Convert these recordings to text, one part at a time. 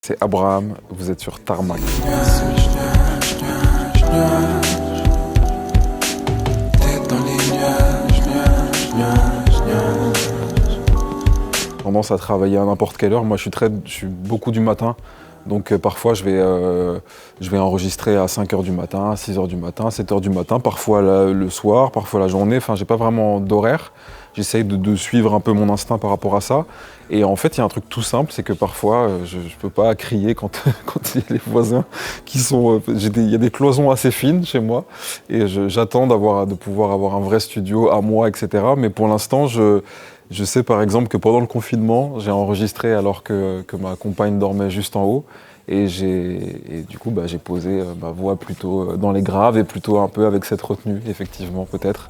C'est Abraham, vous êtes sur Tarmac. Tendance à travailler à n'importe quelle heure. Moi, je suis beaucoup du matin. Donc parfois, je vais enregistrer à 5 h du matin, 6 h du matin, 7 h du matin, parfois le soir, parfois la journée. Enfin, j'ai pas vraiment d'horaire. J'essaye de suivre un peu mon instinct par rapport à ça. Et en fait, il y a un truc tout simple, c'est que parfois, je peux pas crier quand il y a les voisins qui sont... il y a des cloisons assez fines chez moi. Et j'attends de pouvoir avoir un vrai studio à moi, etc. Mais pour l'instant, je sais par exemple que pendant le confinement, j'ai enregistré alors que ma compagne dormait juste en haut. Et du coup, j'ai posé ma voix plutôt dans les graves et plutôt un peu avec cette retenue, effectivement, peut-être.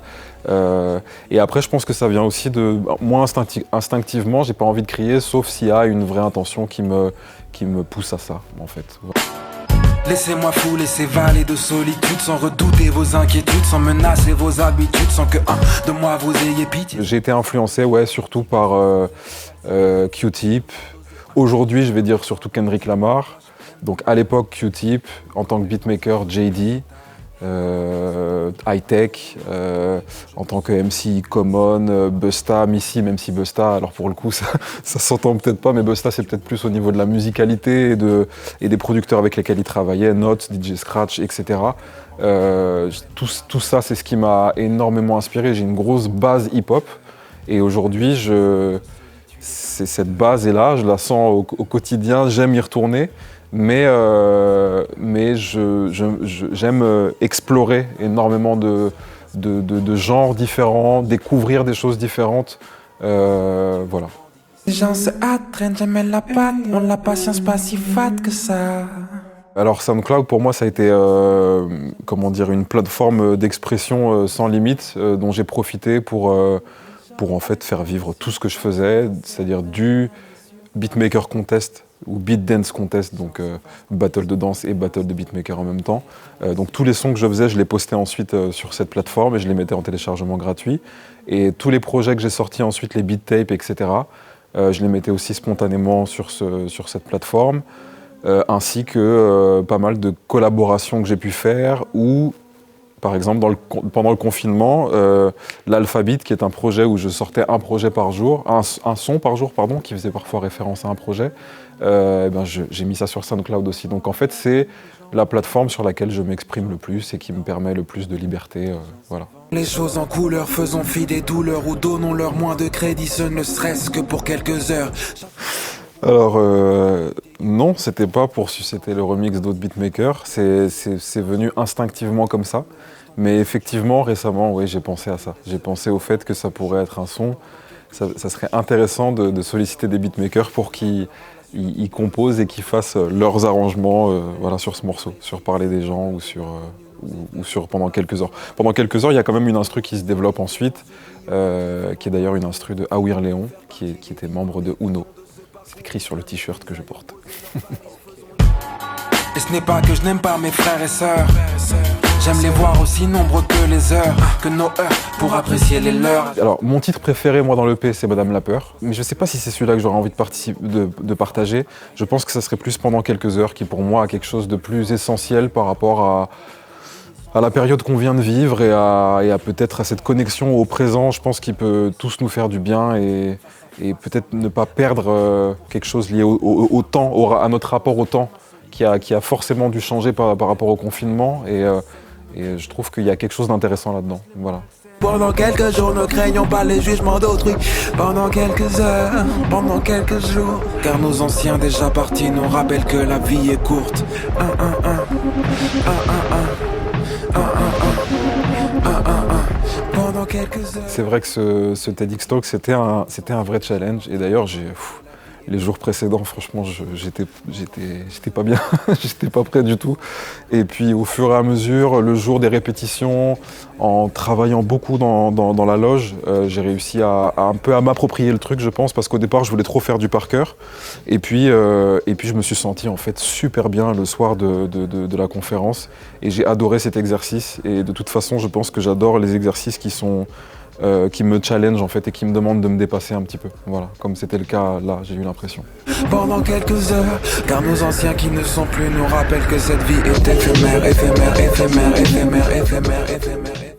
Et après, je pense que ça vient aussi de... Moi, instinctivement, j'ai pas envie de crier, sauf s'il y a une vraie intention qui me pousse à ça, en fait. Laissez-moi fouler ces vallées de solitude, sans redouter vos inquiétudes, sans menacer vos habitudes, sans que de moi vous ayez pitié. J'ai été influencé, surtout par Q-Tip. Aujourd'hui, je vais dire surtout Kendrick Lamar. Donc à l'époque, Q-Tip, en tant que beatmaker, JD, High-Tech, en tant que MC, Common, Busta, Missy, même si Busta, alors pour le coup, ça s'entend peut-être pas, mais Busta, c'est peut-être plus au niveau de la musicalité et des producteurs avec lesquels il travaillait, Notes, DJ Scratch, etc. Tout ça, c'est ce qui m'a énormément inspiré. J'ai une grosse base hip-hop et aujourd'hui, cette base est là, je la sens au quotidien, j'aime y retourner. Mais j'aime explorer énormément de genres différents, découvrir des choses différentes. Voilà. Les gens se hâtent, traînent jamais la patte, ont la patience pas si fat que ça. Alors SoundCloud, pour moi, ça a été une plateforme d'expression sans limite, dont j'ai profité pour en fait faire vivre tout ce que je faisais, c'est-à-dire du beatmaker contest ou beat dance contest, donc battle de danse et battle de beatmaker en même temps. Donc tous les sons que je faisais, je les postais ensuite sur cette plateforme et je les mettais en téléchargement gratuit. Et tous les projets que j'ai sortis ensuite, les beat tapes, etc., je les mettais aussi spontanément sur cette plateforme, ainsi que pas mal de collaborations que j'ai pu faire ou par exemple, pendant le confinement, l'Alphabet, qui est un projet où je sortais un projet par jour, un son par jour, pardon, qui faisait parfois référence à un projet, j'ai mis ça sur SoundCloud aussi. Donc en fait, c'est la plateforme sur laquelle je m'exprime le plus et qui me permet le plus de liberté. Voilà. Les choses en couleur, faisons fi des douleurs ou donnons-leur moins de crédit, ce ne serait-ce que pour quelques heures. Alors, non, c'était pas pour susciter le remix d'autres beatmakers, c'est venu instinctivement comme ça. Mais effectivement, récemment, oui, j'ai pensé à ça. J'ai pensé au fait que ça pourrait être un son. Ça serait intéressant de solliciter des beatmakers pour qu'ils composent et qu'ils fassent leurs arrangements sur ce morceau, sur Parler des gens ou sur Pendant quelques heures. Pendant quelques heures, il y a quand même une instru qui se développe ensuite, qui est d'ailleurs une instru de Awir Léon, qui était membre de Uno. C'est écrit sur le t-shirt que je porte. Et ce n'est pas que je n'aime pas mes frères et sœurs. J'aime les voir aussi nombreux que les heures, que nos heures, pour apprécier les leurs. Alors, mon titre préféré, moi, dans l'EP, c'est Madame la Peur. Mais je ne sais pas si c'est celui-là que j'aurais envie de partager. Je pense que ça serait plus Pendant quelques heures, qui pour moi a quelque chose de plus essentiel par rapport à la période qu'on vient de vivre et à peut-être à cette connexion au présent. Je pense qu'il peut tous nous faire du bien et peut-être ne pas perdre quelque chose lié au temps, à notre rapport au temps, qui a forcément dû changer par rapport au confinement. Et je trouve qu'il y a quelque chose d'intéressant là-dedans. Voilà. Pendant quelques jours, ne craignons pas les jugements d'autrui. Pendant quelques heures, pendant quelques jours. Car nos anciens déjà partis nous rappellent que la vie est courte. Pendant quelques heures. C'est vrai que ce TEDx Talk, c'était un vrai challenge. Et d'ailleurs, les jours précédents, franchement, j'étais pas bien, j'étais pas prêt du tout. Et puis au fur et à mesure, le jour des répétitions, en travaillant beaucoup dans la loge, j'ai réussi à m'approprier le truc, je pense, parce qu'au départ, je voulais trop faire du par cœur. Et puis je me suis senti en fait super bien le soir de la conférence. Et j'ai adoré cet exercice. Et de toute façon, je pense que j'adore les exercices qui sont qui me challenge en fait et qui me demande de me dépasser un petit peu. Voilà, comme c'était le cas là, j'ai eu l'impression. Pendant quelques heures, car nos anciens qui ne sont plus nous rappellent que cette vie est éphémère, éphémère, éphémère, éphémère, éphémère, éphémère.